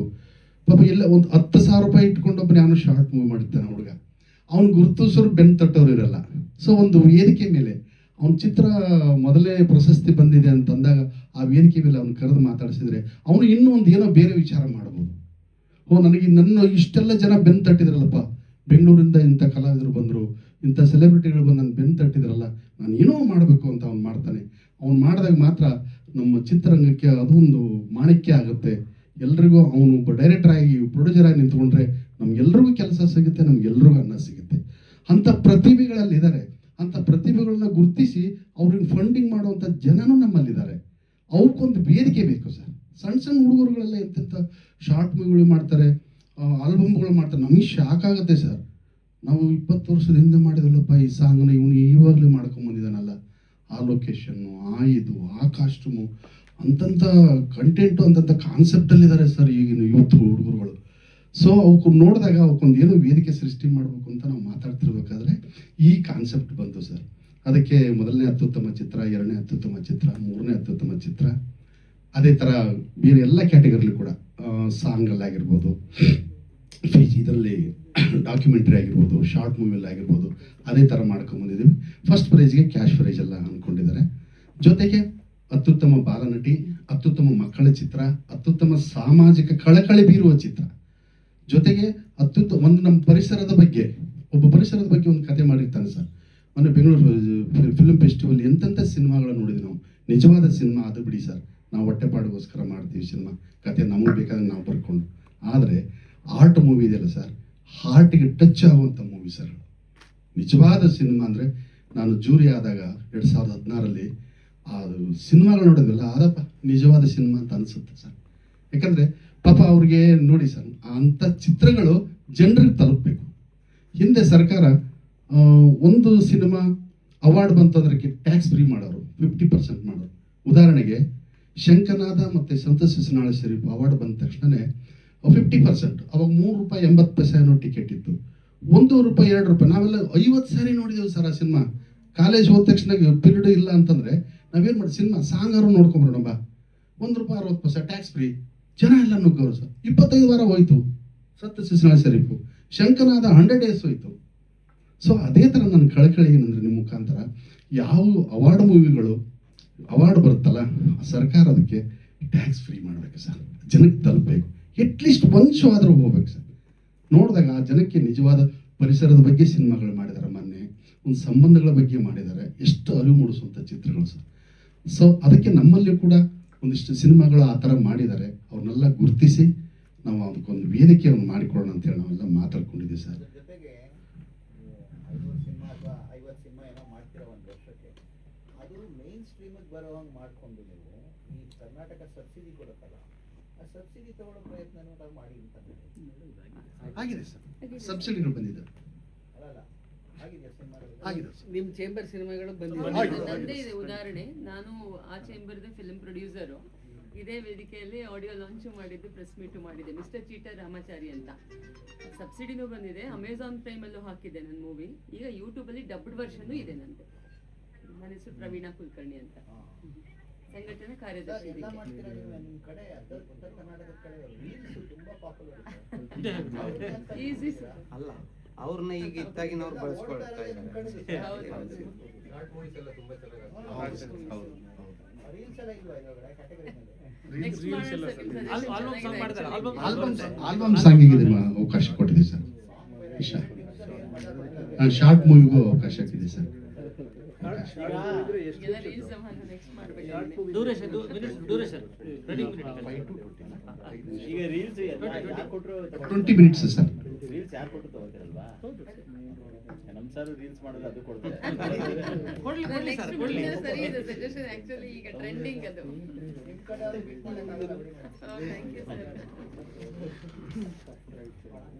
ಪಾಪ ಎಲ್ಲ ಒಂದು 10,000 ರೂಪಾಯಿ ಇಟ್ಕೊಂಡೊಬ್ಬರು ನಾನು ಶಾರ್ಟ್ ಮೂವಿ ಮಾಡಿರ್ತಾನೆ ಹುಡುಗ, ಅವ್ನು ಗುರುತಿಸೋರು ಬೆನ್ನು ತಟ್ಟೋರು ಇರಲ್ಲ. ಸೊ ಒಂದು ವೇದಿಕೆ ಮೇಲೆ ಅವ್ನ ಚಿತ್ರ ಮೊದಲೇ ಪ್ರಶಸ್ತಿ ಬಂದಿದೆ ಅಂತಂದಾಗ ಆ ವೇದಿಕೆ ಮೇಲೆ ಅವ್ನು ಕರೆದು ಮಾತಾಡಿಸಿದ್ರೆ ಅವನು ಇನ್ನೂ ಒಂದು ಏನೋ ಬೇರೆ ವಿಚಾರ ಮಾಡ್ಬೋದು. ನನಗೆ ನನ್ನ ಇಷ್ಟೆಲ್ಲ ಜನ ಬೆನ್ನು ತಟ್ಟಿದ್ರಲ್ಲಪ್ಪ, ಬೆಂಗಳೂರಿಂದ ಇಂಥ ಕಲಾವಿದರು ಬಂದರು, ಇಂಥ ಸೆಲೆಬ್ರಿಟಿಗಳು ಬಂದು ನನ್ನ ಬೆನ್ನು ತಟ್ಟಿದ್ರಲ್ಲ, ನಾನು ಏನೋ ಮಾಡಬೇಕು ಅಂತ ಅವ್ನು ಮಾಡ್ತಾನೆ. ಅವ್ನು ಮಾಡಿದಾಗ ಮಾತ್ರ ನಮ್ಮ ಚಿತ್ರರಂಗಕ್ಕೆ ಅದು ಒಂದು ಮಾಣಿಕ್ಯ ಆಗುತ್ತೆ. ಎಲ್ರಿಗೂ ಅವನು ಒಬ್ಬ ಡೈರೆಕ್ಟರ್ ಆಗಿ ಪ್ರೊಡ್ಯೂಸರ್ ಆಗಿ ನಿಂತ್ಕೊಂಡ್ರೆ ನಮ್ಗೆಲ್ರಿಗೂ ಕೆಲಸ ಸಿಗುತ್ತೆ, ನಮ್ಗೆಲ್ರಿಗೂ ಅನ್ನ ಸಿಗುತ್ತೆ. ಅಂಥ ಪ್ರತಿಭೆಗಳಲ್ಲಿ ಇದ್ದಾರೆ. ಅಂಥ ಪ್ರತಿಭೆಗಳನ್ನ ಗುರುತಿಸಿ ಅವ್ರಿಗೆ ಫಂಡಿಂಗ್ ಮಾಡುವಂಥ ಜನನೂ ನಮ್ಮಲ್ಲಿದ್ದಾರೆ. ಅವಕ್ಕೊಂದು ವೇದಿಕೆ ಬೇಕು ಸರ್. ಸಣ್ಣ ಸಣ್ಣ ಹುಡುಗರುಗಳೆಲ್ಲ ಎಂತೆಂಥ ಶಾರ್ಟ್ ಮೂವಿಗಳು ಮಾಡ್ತಾರೆ, ಆಲ್ಬಮ್ಗಳು ಮಾಡ್ತಾರೆ. ನಮಗೆ ಶಾಕ್ ಆಗುತ್ತೆ ಸರ್. ನಾವು 20 ವರ್ಷದ ಹಿಂದೆ ಮಾಡಿದಲ್ಲಪ್ಪ ಈ ಸಾಂಗ್ನ ಇವನು ಇವಾಗಲೇ ಮಾಡ್ಕೊಂಬಂದಿದ್ದಾನಲ್ಲ, ಆ ಲೊಕೇಶನ್ನು, ಆ ಕಾಸ್ಟ್ಯೂಮು, ಅಂತಂಥ ಕಂಟೆಂಟು, ಅಂತಂಥ ಕಾನ್ಸೆಪ್ಟಲ್ಲಿದ್ದಾರೆ ಸರ್ ಈಗಿನ ಯೂತ್ ಹುಡುಗರುಗಳು. ಸೊ ಅವಕ್ಕೆ ನೋಡಿದಾಗ ಅವಕ್ಕೊಂದು ಏನೋ ವೇದಿಕೆ ಸೃಷ್ಟಿ ಮಾಡಬೇಕು ಅಂತ ನಾವು ಮಾತಾಡ್ತಿರ್ಬೇಕಾದ್ರೆ ಈ ಕಾನ್ಸೆಪ್ಟ್ ಬಂತು ಸರ್. ಅದಕ್ಕೆ ಮೊದಲನೇ ಅತ್ಯುತ್ತಮ ಚಿತ್ರ, 2ನೇ ಅತ್ಯುತ್ತಮ ಚಿತ್ರ, 3ನೇ ಅತ್ಯುತ್ತಮ ಚಿತ್ರ, ಅದೇ ಥರ ಬೇರೆ ಎಲ್ಲ ಕ್ಯಾಟಗರಿಲಿ ಕೂಡ ಸಾಂಗಲ್ಲಾಗಿರ್ಬೋದು, ಇದರಲ್ಲಿ ಡಾಕ್ಯುಮೆಂಟ್ರಿ ಆಗಿರ್ಬೋದು, ಶಾರ್ಟ್ ಮೂವಿಯಲ್ಲಿ ಆಗಿರ್ಬೋದು, ಅದೇ ಥರ ಮಾಡ್ಕೊಂಬಂದಿದ್ದೀವಿ. ಫಸ್ಟ್ ಪ್ರೈಸ್ಗೆ ಕ್ಯಾಶ್ ಪ್ರೈಸ್ ಎಲ್ಲ ಅಂದ್ಕೊಂಡಿದ್ದಾರೆ. ಜೊತೆಗೆ ಅತ್ಯುತ್ತಮ ಬಾಲನಟಿ, ಅತ್ಯುತ್ತಮ ಮಕ್ಕಳ ಚಿತ್ರ, ಅತ್ಯುತ್ತಮ ಸಾಮಾಜಿಕ ಕಳಕಳಿ ಬೀರುವ ಚಿತ್ರ, ಜೊತೆಗೆ ಒಂದು ನಮ್ಮ ಪರಿಸರದ ಬಗ್ಗೆ ಒಂದು ಕತೆ ಮಾಡಿರ್ತಾನೆ ಸರ್. ಮೊನ್ನೆ ಬೆಂಗಳೂರು ಫಿಲ್ಮ್ ಫೆಸ್ಟಿವಲ್ ಎಂತೆಂಥ ಸಿನಿಮಾಗಳು ನೋಡಿದ್ವಿ ನಾವು. ನಿಜವಾದ ಸಿನಿಮಾ ಅದು ಬಿಡಿ ಸರ್, ನಾವು ಹೊಟ್ಟೆಪಾಡಿಗೋಸ್ಕರ ಮಾಡ್ತೀವಿ ಸಿನಿಮಾ, ಕತೆ ನಮಗೆ ಬೇಕಾದ್ರೆ ನಾವು ಬರ್ಕೊಂಡು. ಆದರೆ ಆರ್ಟ್ ಮೂವಿ ಇದೆಯಲ್ಲ ಸರ್, ಹಾರ್ಟಿಗೆ ಟಚ್ ಆಗುವಂಥ ಮೂವಿ ಸರ್. ನಿಜವಾದ ಸಿನಿಮಾ ಅಂದರೆ ನಾನು ಜೂರಿ ಆದಾಗ 2016ರಲ್ಲಿ ಅದು ಸಿನಿಮಾಗಳು ನೋಡೋದಿಲ್ಲ, ಅದಪ್ಪ ನಿಜವಾದ ಸಿನಿಮಾ ಅಂತ ಅನಿಸುತ್ತೆ ಸರ್. ಯಾಕಂದರೆ ಪಾಪ ಅವ್ರಿಗೆ ನೋಡಿ ಸರ್, ಅಂಥ ಚಿತ್ರಗಳು ಜನರಿಗೆ ತಲುಪಬೇಕು. ಹಿಂದೆ ಸರ್ಕಾರ ಒಂದು ಸಿನಿಮಾ ಅವಾರ್ಡ್ ಬಂತಂದ್ರೆ ಟ್ಯಾಕ್ಸ್ ಫ್ರೀ ಮಾಡೋರು, 50% ಮಾಡೋರು. ಉದಾಹರಣೆಗೆ ಶಂಕನಾದ ಮತ್ತು ಸಂತೋಷ್ ಶಿಶುನಾಳ ಶರೀಫ್ ಅವಾರ್ಡ್ ಬಂದ ತಕ್ಷಣವೇ 50%, ಅವಾಗ ₹3.80 ಟಿಕೆಟ್ ಇತ್ತು. ₹1, ₹2. ನಾವೆಲ್ಲ 50 ಸಾರಿ ನೋಡಿದೆವು ಸರ್ ಆ ಸಿನಿಮಾ. ಕಾಲೇಜ್ ಹೋದ ತಕ್ಷಣ ಪೀರಿಯಡ್ ಇಲ್ಲ ಅಂತಂದರೆ ನಾವೇನು ಮಾಡಿ ಸಿನಿಮಾ ಸಾಂಗಾರು ನೋಡ್ಕೊಂಬರೋಣ ಬಾ, ₹1.60 ಟ್ಯಾಕ್ಸ್ ಫ್ರೀ. ಜನ ಎಲ್ಲ ನುಗ್ಗವರು ಸರ್. 25 ವಾರ ಹೋಯ್ತು ಸಂತೋಷ್ ಶಿಶುನಾಳ ಶರೀಫು. ಶಂಕನಾದ 100 ಡೇಸ್ ಹೋಯ್ತು. ಸೊ ಅದೇ ಥರ ನನ್ನ ಕಳಕಳಿ ಏನಂದರೆ ನಿಮ್ಮ ಮುಖಾಂತರ ಯಾವ ಅವಾರ್ಡ್ ಮೂವಿಗಳು ಅವಾರ್ಡ್ ಬರುತ್ತಲ್ಲ, ಸರ್ಕಾರ ಅದಕ್ಕೆ ಟ್ಯಾಕ್ಸ್ ಫ್ರೀ ಮಾಡಬೇಕು ಸರ್, ಜನಕ್ಕೆ ತಲುಪಬೇಕು. ಅಟ್ಲೀಸ್ಟ್ ಒಂದು ಶೋ ಆದರೂ ಹೋಗ್ಬೇಕು ಸರ್. ನೋಡಿದಾಗ ಆ ಜನಕ್ಕೆ ನಿಜವಾದ ಪರಿಸರದ ಬಗ್ಗೆ ಸಿನಿಮಾಗಳು ಮಾಡಿದ್ದಾರೆ. ಮೊನ್ನೆ ಒಂದು ಸಂಬಂಧಗಳ ಬಗ್ಗೆ ಮಾಡಿದ್ದಾರೆ, ಎಷ್ಟು ಅರಿವು ಮೂಡಿಸುವಂಥ ಚಿತ್ರಗಳು ಸರ್. ಸೊ ಅದಕ್ಕೆ ನಮ್ಮಲ್ಲಿ ಕೂಡ ಒಂದಿಷ್ಟು ಸಿನಿಮಾಗಳು ಆ ಥರ ಮಾಡಿದ್ದಾರೆ. ಅವ್ರನ್ನೆಲ್ಲ ಗುರುತಿಸಿ ನಾವು ಅದಕ್ಕೊಂದು ವೇದಿಕೆಯನ್ನು ಮಾಡಿಕೊಡೋಣ ಅಂತೇಳಿ ನಾವೆಲ್ಲ ಮಾತಾಡ್ಕೊಂಡಿದ್ದೀವಿ ಸರ್. ಜೊತೆಗೆ 500 ಸಿನಿಮಾ ಅಥವಾ 50 ಸಿನಿಮಾ ಏನೋ ಮಾಡ್ತಿರೋ ಒಂದು ವರ್ಷಕ್ಕೆ, ಅದು ಮೇನ್ ಸ್ಟ್ರೀಮಿಗೆ ಬರೋ ಹಂಗೆ ಮಾಡಿಕೊಂಡು ನೀವು ಈ ಕರ್ನಾಟಕ ಸಬ್ಸಿಡಿ ಕೊಡುತ್ತಲ್ಲ, ಆ ಸಬ್ಸಿಡಿ ತಗೊಳ್ಳೋ ಪ್ರಯತ್ನನೂ ನಾವು ಮಾಡಿ ಅಂತ ಆಗಿದೆ ಸರ್, ಸಬ್ಸಿಡಿಗಳು ಬಂದಿದೆ. ಅಲ್ಲ ಆಗಿದೆಯಾ ಸಿನಿಮಾಗಳು? ಆಗಿದೆ ಸರ್. ನಿಮ್ಮ ಚೇಂಬರ್ ಸಿನಿಮಾಗಳು ಬಂದಿದೆ. ನಂದೇ ಇದೆ ಉದಾಹರಣೆ. ನಾನು ಆ ಚೇಂಬರ್ದ ಫಿಲ್ಮ್ ಪ್ರೊಡ್ಯೂಸರು. ಇದೇ ವೇದಿಕೆಯಲ್ಲಿ ಆಡಿಯೋ ಲಾಂಚ್ ಮಾಡಿದ್ದು, ಪ್ರೆಸ್ ಮೀಟು ಮಾಡಿದೆ. ಮಿಸ್ಟರ್ ಚೀಟರ್ ರಾಮಾಚಾರಿ ಅಂತ. ಸಬ್ಸಿಡಿನೂ ಬಂದಿದೆ, ಅಮೆಝಾನ್ ಪ್ರೈಮಲ್ಲೂ ಹಾಕಿದ್ದೆ ನನ್ನ ಮೂವಿ. ಈಗ ಯೂಟ್ಯೂಬಲ್ಲಿ ಡಬ್ಡ್ ವರ್ಷನ್ ಇದೆ ನಂದು. ನನ್ನ ಹೆಸರು ಪ್ರವೀಣಾ ಕುಲಕರ್ಣಿ ಅಂತ, ಸಂಘಟನೆ ಕಾರ್ಯದರ್ಶಿ. ಎಲ್ಲ ಮಾಡ್ತೀರಾ ನೀವು? ನಿಮ್ಮ ಕಡೆ ಉತ್ತರ ಕರ್ನಾಟಕದ ಕಡೆ ರೀಲ್ಸ್ ತುಂಬಾ ಪಾಪ್ಯುಲರ್ ಈಸಿ ಅಲ್ಲ, ಅವ್ರನ್ನ ಈಗ ಇತ್ತಾಗಿನವ್ರು ಬಳಸ್ಕೊಳ್ತಾ ಇದ್ದಾರೆ. ರೀಲ್ಸ್ ಎಲ್ಲ ಇಲ್ವಾ ಇವಾಗ ಕ್ಯಾಟಗರಿನಲ್ಲಿ? ಆಲ್ಬಮ್ ಸಾಂಗಿಗೆ ಅವಕಾಶ ಕೊಟ್ಟಿದೆ ಸರ್. ಶಾರ್ಟ್ ಮೂವಿಗೂ ಅವಕಾಶ ಇದೆ ಸರ್. ಈಗ ರೀಲ್ಸ್ ಯಾರು ಕೊಟ್ಟರು 20 ಮಿನಿಟ್ಸ್ ಸರ್. ರೀಲ್ಸ್ ಯಾರು ಕೊಟ್ಟರು ತಗೋತೀರಲ್ವಾ? ನಮ್ಮ ಸರ್ ರೀಲ್ಸ್ ಮಾಡೋದು ಅದು ಕೊಡ್ತಾರೆ. ಸರಿ ಇದೆ ಸಜೆಷನ್. ಆಕ್ಚುಲಿ ಈಗ ಟ್ರೆಂಡಿಂಗ್ ಅದು. ನಿಮ್ಮ ಕಡೆ ಅವ್ರು ಬಿಟ್ಟು ಮಾಡೋಕ್ಕಾಗಲ್ಲ ಬಿಡಿ ಮೇಡಮ್. Thank you sir.